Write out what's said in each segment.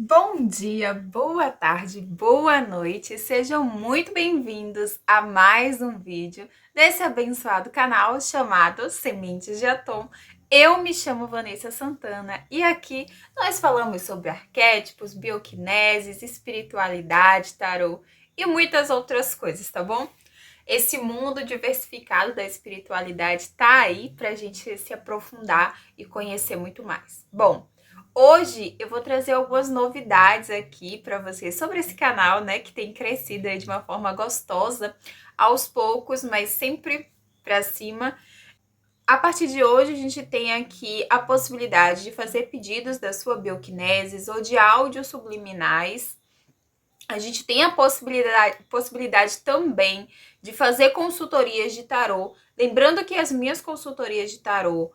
Bom dia, boa tarde, boa noite, sejam muito bem-vindos a mais um vídeo desse abençoado canal chamado Sementes de Atom. Eu me chamo Vanessa Santana e aqui nós falamos sobre arquétipos, bioquineses, espiritualidade, tarô e muitas outras coisas, tá bom? Esse mundo diversificado da espiritualidade tá aí pra gente se aprofundar e conhecer muito mais. Bom, hoje eu vou trazer algumas novidades aqui para vocês sobre esse canal, né, que tem crescido aí de uma forma gostosa, aos poucos, mas sempre para cima. A partir de hoje, a gente tem aqui a possibilidade de fazer pedidos da sua bioquineses ou de áudios subliminais. A gente tem a possibilidade também de fazer consultorias de tarô. Lembrando que as minhas consultorias de tarô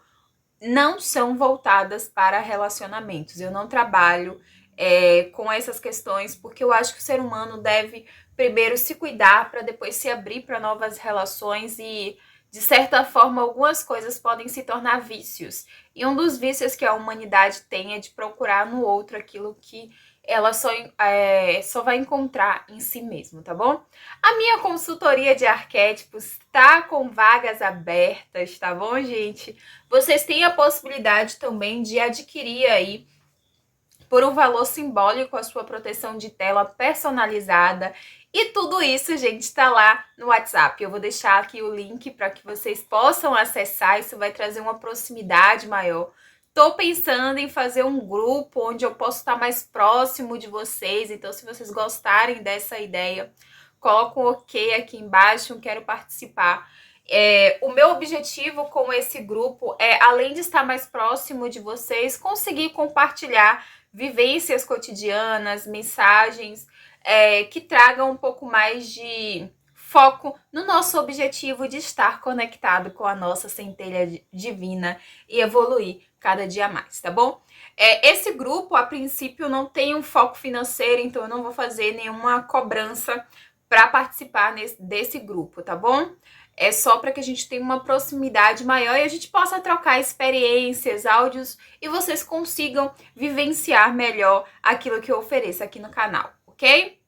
não são voltadas para relacionamentos. Eu não trabalho com essas questões porque eu acho que o ser humano deve primeiro se cuidar para depois se abrir para novas relações e, de certa forma, algumas coisas podem se tornar vícios. E um dos vícios que a humanidade tem é de procurar no outro aquilo que ela só vai encontrar em si mesmo, tá bom? A minha consultoria de arquétipos está com vagas abertas, tá bom, gente? Vocês têm a possibilidade também de adquirir aí, por um valor simbólico, a sua proteção de tela personalizada. E tudo isso, gente, está lá no WhatsApp. Eu vou deixar aqui o link para que vocês possam acessar. Isso vai trazer uma proximidade maior. Tô pensando em fazer um grupo onde eu posso estar mais próximo de vocês. Então, se vocês gostarem dessa ideia, coloca um ok aqui embaixo, quero participar. O meu objetivo com esse grupo é, além de estar mais próximo de vocês, conseguir compartilhar vivências cotidianas, mensagens que tragam um pouco mais de foco no nosso objetivo de estar conectado com a nossa centelha divina e evoluir cada dia mais, tá bom? Esse grupo, a princípio, não tem um foco financeiro, então eu não vou fazer nenhuma cobrança para participar desse grupo, tá bom? É só para que a gente tenha uma proximidade maior e a gente possa trocar experiências, áudios e vocês consigam vivenciar melhor aquilo que eu ofereço aqui no canal, ok?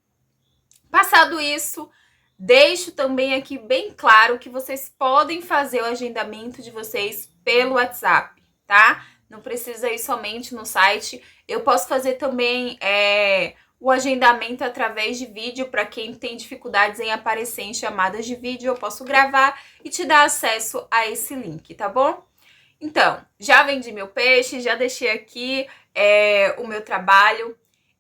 Passado isso, deixo também aqui bem claro que vocês podem fazer o agendamento de vocês pelo WhatsApp, tá? Não precisa ir somente no site. Eu posso fazer também o agendamento através de vídeo para quem tem dificuldades em aparecer em chamadas de vídeo. Eu posso gravar e te dar acesso a esse link, tá bom? Então, já vendi meu peixe, já deixei aqui o meu trabalho.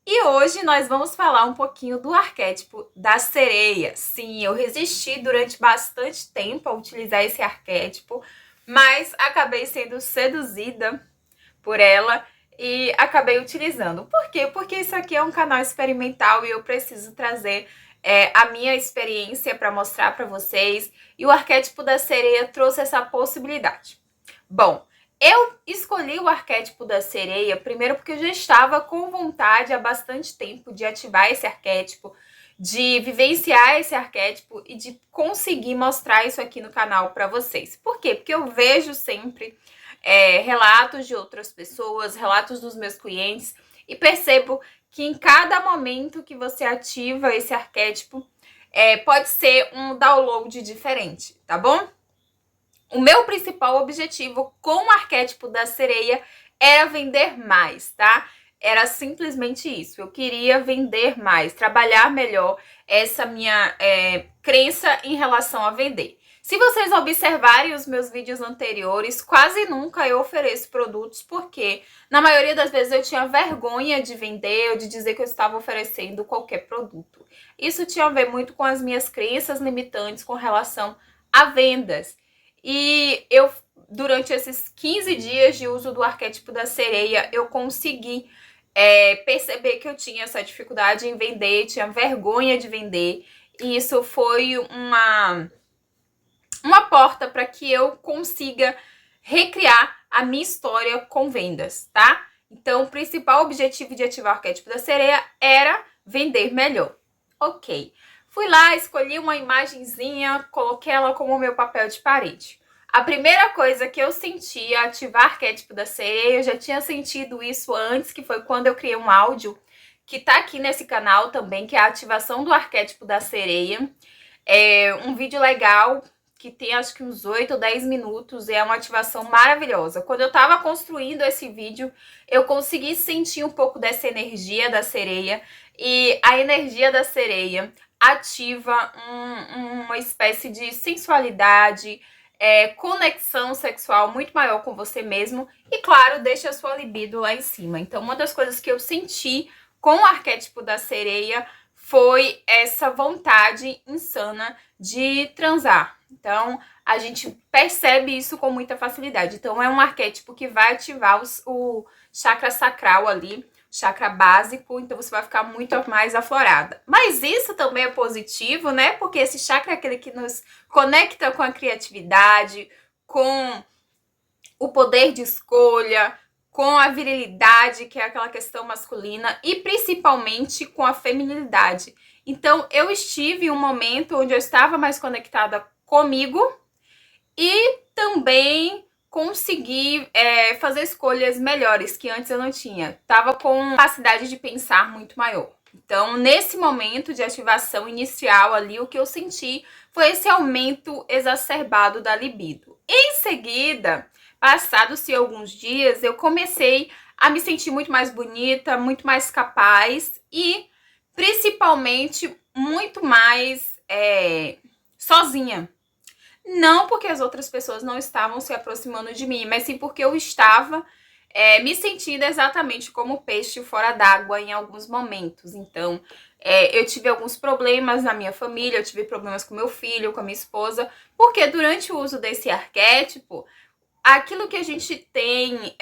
E hoje nós vamos falar um pouquinho do arquétipo da sereia. Sim, eu resisti durante bastante tempo a utilizar esse arquétipo, mas acabei sendo seduzida por ela e acabei utilizando. Por quê? Porque isso aqui é um canal experimental e eu preciso trazer a minha experiência para mostrar para vocês. E o arquétipo da sereia trouxe essa possibilidade. Bom, eu escolhi o arquétipo da sereia primeiro porque eu já estava com vontade há bastante tempo de ativar esse arquétipo, de vivenciar esse arquétipo e de conseguir mostrar isso aqui no canal para vocês. Por quê? Porque eu vejo sempre relatos de outras pessoas, relatos dos meus clientes e percebo que em cada momento que você ativa esse arquétipo pode ser um download diferente, tá bom? O meu principal objetivo com o arquétipo da sereia era vender mais, tá? Era simplesmente isso. Eu queria vender mais, trabalhar melhor essa minha crença em relação a vender. Se vocês observarem os meus vídeos anteriores, quase nunca eu ofereço produtos porque, na maioria das vezes, eu tinha vergonha de vender ou de dizer que eu estava oferecendo qualquer produto. Isso tinha a ver muito com as minhas crenças limitantes com relação a vendas. E eu, durante esses 15 dias de uso do arquétipo da sereia, eu consegui perceber que eu tinha essa dificuldade em vender, tinha vergonha de vender. E isso foi uma porta para que eu consiga recriar a minha história com vendas, tá? Então, o principal objetivo de ativar o arquétipo da sereia era vender melhor. Ok. Fui lá, escolhi uma imagenzinha, coloquei ela como meu papel de parede. A primeira coisa que eu senti ativar o arquétipo da sereia, eu já tinha sentido isso antes, que foi quando eu criei um áudio que tá aqui nesse canal também, que é a ativação do arquétipo da sereia. É um vídeo legal, que tem acho que uns 8 ou 10 minutos, é uma ativação maravilhosa. Quando eu tava construindo esse vídeo, eu consegui sentir um pouco dessa energia da sereia, e a energia da sereia ativa uma espécie de sensualidade, conexão sexual muito maior com você mesmo, e claro, deixa a sua libido lá em cima. Então, uma das coisas que eu senti com o arquétipo da sereia foi essa vontade insana de transar. Então, a gente percebe isso com muita facilidade. Então, é um arquétipo que vai ativar o chakra sacral ali, chakra básico, então você vai ficar muito mais aflorada. Mas isso também é positivo, né? Porque esse chakra é aquele que nos conecta com a criatividade, com o poder de escolha, com a virilidade, que é aquela questão masculina, e principalmente com a feminilidade. Então, eu estive em um momento onde eu estava mais conectada comigo e também consegui fazer escolhas melhores que antes eu não tinha. Tava com capacidade de pensar muito maior. Então, nesse momento de ativação inicial ali, o que eu senti foi esse aumento exacerbado da libido. Em seguida, passados-se alguns dias, eu comecei a me sentir muito mais bonita, muito mais capaz e, principalmente, muito mais sozinha. Não porque as outras pessoas não estavam se aproximando de mim, mas sim porque eu estava me sentindo exatamente como peixe fora d'água em alguns momentos. Então, eu tive alguns problemas na minha família, eu tive problemas com meu filho, com a minha esposa, porque durante o uso desse arquétipo, aquilo que a gente tem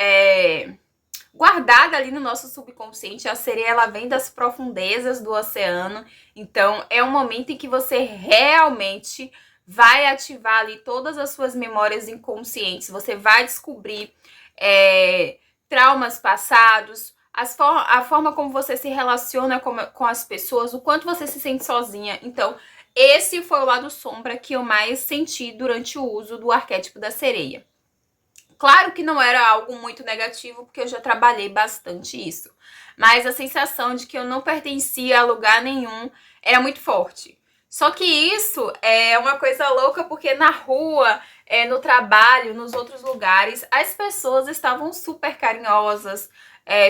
guardado ali no nosso subconsciente, a sereia, ela vem das profundezas do oceano. Então, é um momento em que você realmente vai ativar ali todas as suas memórias inconscientes. Você vai descobrir traumas passados, a forma como você se relaciona com as pessoas, o quanto você se sente sozinha. Então, esse foi o lado sombra que eu mais senti durante o uso do arquétipo da sereia. Claro que não era algo muito negativo, porque eu já trabalhei bastante isso. Mas a sensação de que eu não pertencia a lugar nenhum era muito forte. Só que isso é uma coisa louca, porque na rua, no trabalho, nos outros lugares, as pessoas estavam super carinhosas,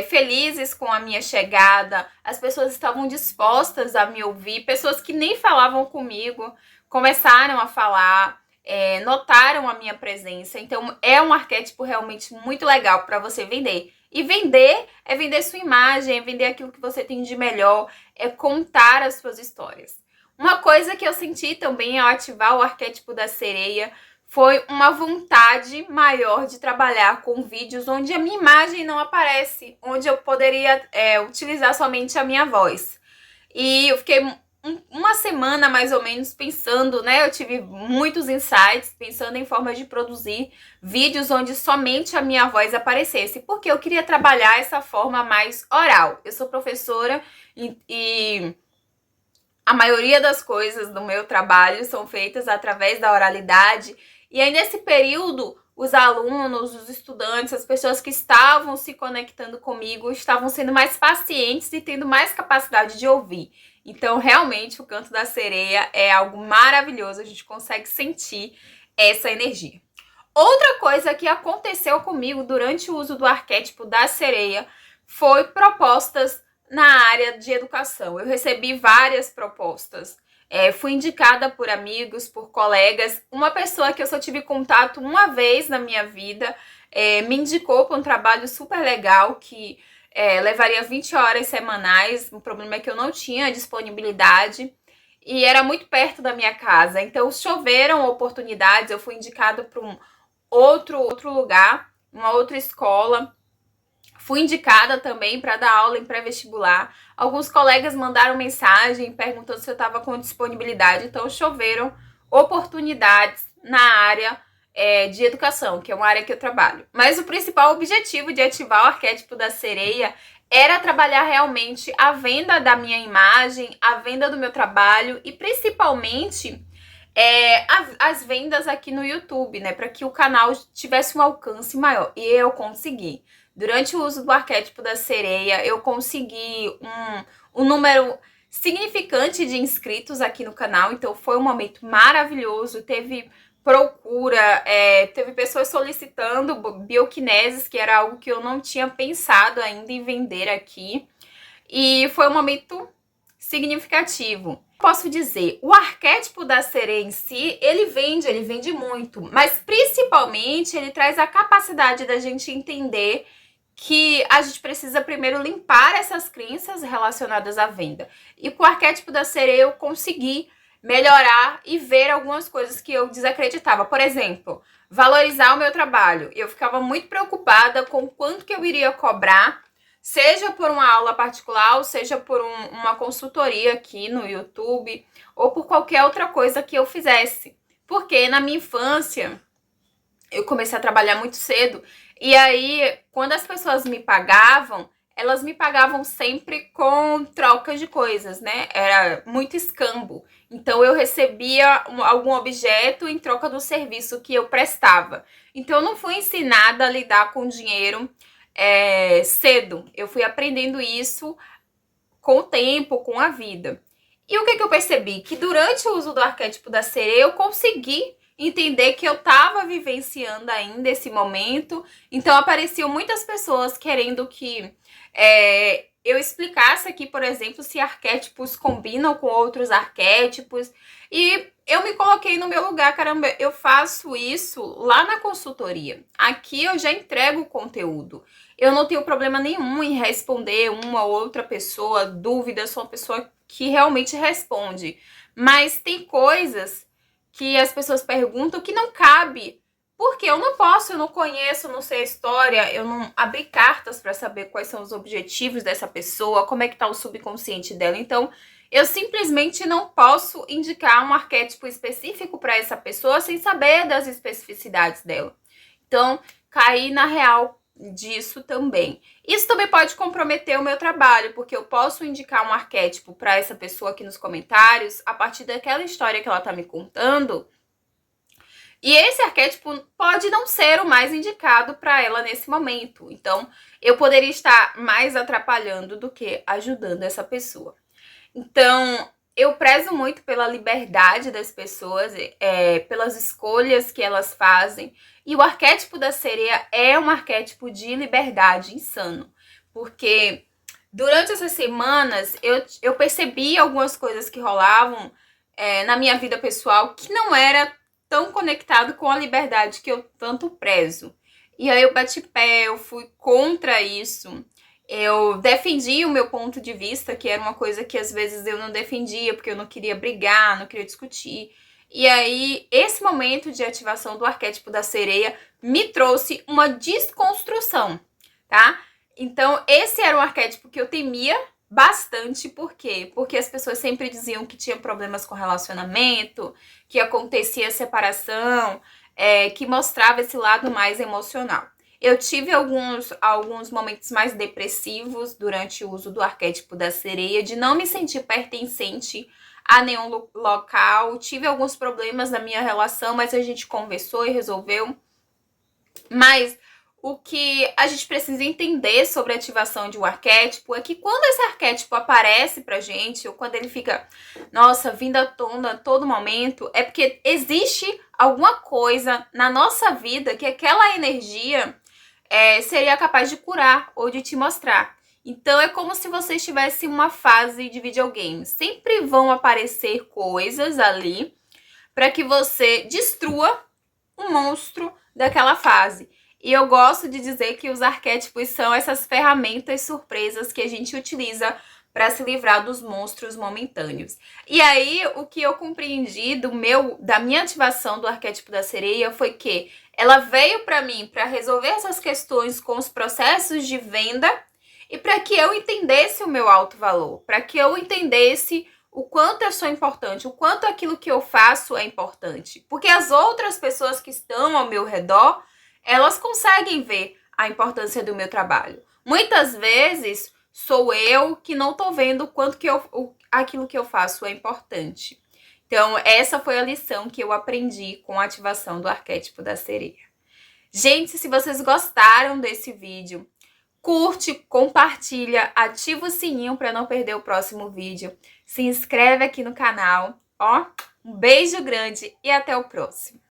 felizes com a minha chegada, as pessoas estavam dispostas a me ouvir, pessoas que nem falavam comigo começaram a falar, notaram a minha presença. Então, é um arquétipo realmente muito legal para você vender. E vender é vender sua imagem, é vender aquilo que você tem de melhor, é contar as suas histórias. Uma coisa que eu senti também ao ativar o arquétipo da sereia foi uma vontade maior de trabalhar com vídeos onde a minha imagem não aparece, onde eu poderia utilizar somente a minha voz. E eu fiquei uma semana mais ou menos pensando, né? Eu tive muitos insights, pensando em formas de produzir vídeos onde somente a minha voz aparecesse, porque eu queria trabalhar essa forma mais oral. Eu sou professora e a maioria das coisas do meu trabalho são feitas através da oralidade. E aí, nesse período, os alunos, os estudantes, as pessoas que estavam se conectando comigo estavam sendo mais pacientes e tendo mais capacidade de ouvir. Então, realmente, o canto da sereia é algo maravilhoso. A gente consegue sentir essa energia. Outra coisa que aconteceu comigo durante o uso do arquétipo da sereia foi propostas na área de educação. Eu recebi várias propostas. Fui indicada por amigos, por colegas. Uma pessoa que eu só tive contato uma vez na minha vida me indicou para um trabalho super legal que levaria 20 horas semanais. O problema é que eu não tinha disponibilidade e era muito perto da minha casa. Então, choveram oportunidades. Eu fui indicada para um outro lugar, uma outra escola. Fui indicada também para dar aula em pré-vestibular. Alguns colegas mandaram mensagem perguntando se eu estava com disponibilidade. Então, choveram oportunidades na área de educação, que é uma área que eu trabalho. Mas o principal objetivo de ativar o arquétipo da sereia era trabalhar realmente a venda da minha imagem, a venda do meu trabalho e principalmente as vendas aqui no YouTube, né? Para que o canal tivesse um alcance maior. E eu consegui. durante o uso do arquétipo da sereia, eu consegui um número significante de inscritos aqui no canal, então foi um momento maravilhoso, teve procura, teve pessoas solicitando bioquineses, que era algo que eu não tinha pensado ainda em vender aqui, e foi um momento significativo. Posso dizer, o arquétipo da sereia em si, ele vende muito, mas principalmente ele traz a capacidade da gente entender que a gente precisa primeiro limpar essas crenças relacionadas à venda. E com o arquétipo da sereia eu consegui melhorar e ver algumas coisas que eu desacreditava. Por exemplo, valorizar o meu trabalho. Eu ficava muito preocupada com quanto que eu iria cobrar, seja por uma aula particular, ou seja por uma consultoria aqui no YouTube, ou por qualquer outra coisa que eu fizesse. Porque na minha infância, eu comecei a trabalhar muito cedo, e aí, quando as pessoas me pagavam, elas me pagavam sempre com trocas de coisas, né? Era muito escambo. Então, eu recebia algum objeto em troca do serviço que eu prestava. Então, eu não fui ensinada a lidar com dinheiro cedo. Eu fui aprendendo isso com o tempo, com a vida. E o que eu percebi? Que durante o uso do arquétipo da sereia, eu consegui entender que eu estava vivenciando ainda esse momento. Então, apareciam muitas pessoas querendo que eu explicasse aqui, por exemplo, se arquétipos combinam com outros arquétipos. E eu me coloquei no meu lugar, caramba, eu faço isso lá na consultoria. Aqui eu já entrego o conteúdo. Eu não tenho problema nenhum em responder uma ou outra pessoa, dúvidas, sou uma pessoa que realmente responde. Mas tem coisas que as pessoas perguntam que não cabe. Porque eu não posso, eu não conheço, eu não sei a história, eu não abri cartas para saber quais são os objetivos dessa pessoa, como é que tá o subconsciente dela. Então, eu simplesmente não posso indicar um arquétipo específico para essa pessoa sem saber das especificidades dela. Então, caí na real disso também. Isso também pode comprometer o meu trabalho, porque eu posso indicar um arquétipo para essa pessoa aqui nos comentários, a partir daquela história que ela tá me contando, e esse arquétipo pode não ser o mais indicado para ela nesse momento. Então, eu poderia estar mais atrapalhando do que ajudando essa pessoa. Então, eu prezo muito pela liberdade das pessoas, pelas escolhas que elas fazem. E o arquétipo da sereia é um arquétipo de liberdade insano. Porque durante essas semanas, eu percebi algumas coisas que rolavam na minha vida pessoal que não era tão conectado com a liberdade que eu tanto prezo. E aí eu bati pé, eu fui contra isso. Eu defendi o meu ponto de vista, que era uma coisa que às vezes eu não defendia, porque eu não queria brigar, não queria discutir. E aí, esse momento de ativação do arquétipo da sereia me trouxe uma desconstrução, tá? Então, esse era um arquétipo que eu temia bastante. Por quê? Porque as pessoas sempre diziam que tinha problemas com relacionamento, que acontecia separação, que mostrava esse lado mais emocional. Eu tive alguns momentos mais depressivos durante o uso do arquétipo da sereia, de não me sentir pertencente a nenhum local. Tive alguns problemas na minha relação, mas a gente conversou e resolveu. Mas o que a gente precisa entender sobre a ativação de um arquétipo é que quando esse arquétipo aparece pra gente, ou quando ele fica, nossa, vindo à tona a todo momento, é porque existe alguma coisa na nossa vida que aquela energia seria capaz de curar ou de te mostrar. Então é como se você estivesse em uma fase de videogame. Sempre vão aparecer coisas ali para que você destrua um monstro daquela fase. E eu gosto de dizer que os arquétipos são essas ferramentas surpresas que a gente utiliza para se livrar dos monstros momentâneos. E aí, o que eu compreendi da minha ativação do arquétipo da sereia foi que ela veio para mim para resolver essas questões com os processos de venda e para que eu entendesse o meu alto valor, para que eu entendesse o quanto eu sou importante, o quanto aquilo que eu faço é importante. Porque as outras pessoas que estão ao meu redor, elas conseguem ver a importância do meu trabalho. Muitas vezes sou eu que não tô vendo o quanto que aquilo que eu faço é importante. Então, essa foi a lição que eu aprendi com a ativação do arquétipo da sereia. Gente, se vocês gostaram desse vídeo, curte, compartilha, ativa o sininho para não perder o próximo vídeo. Se inscreve aqui no canal, ó. Um beijo grande e até o próximo.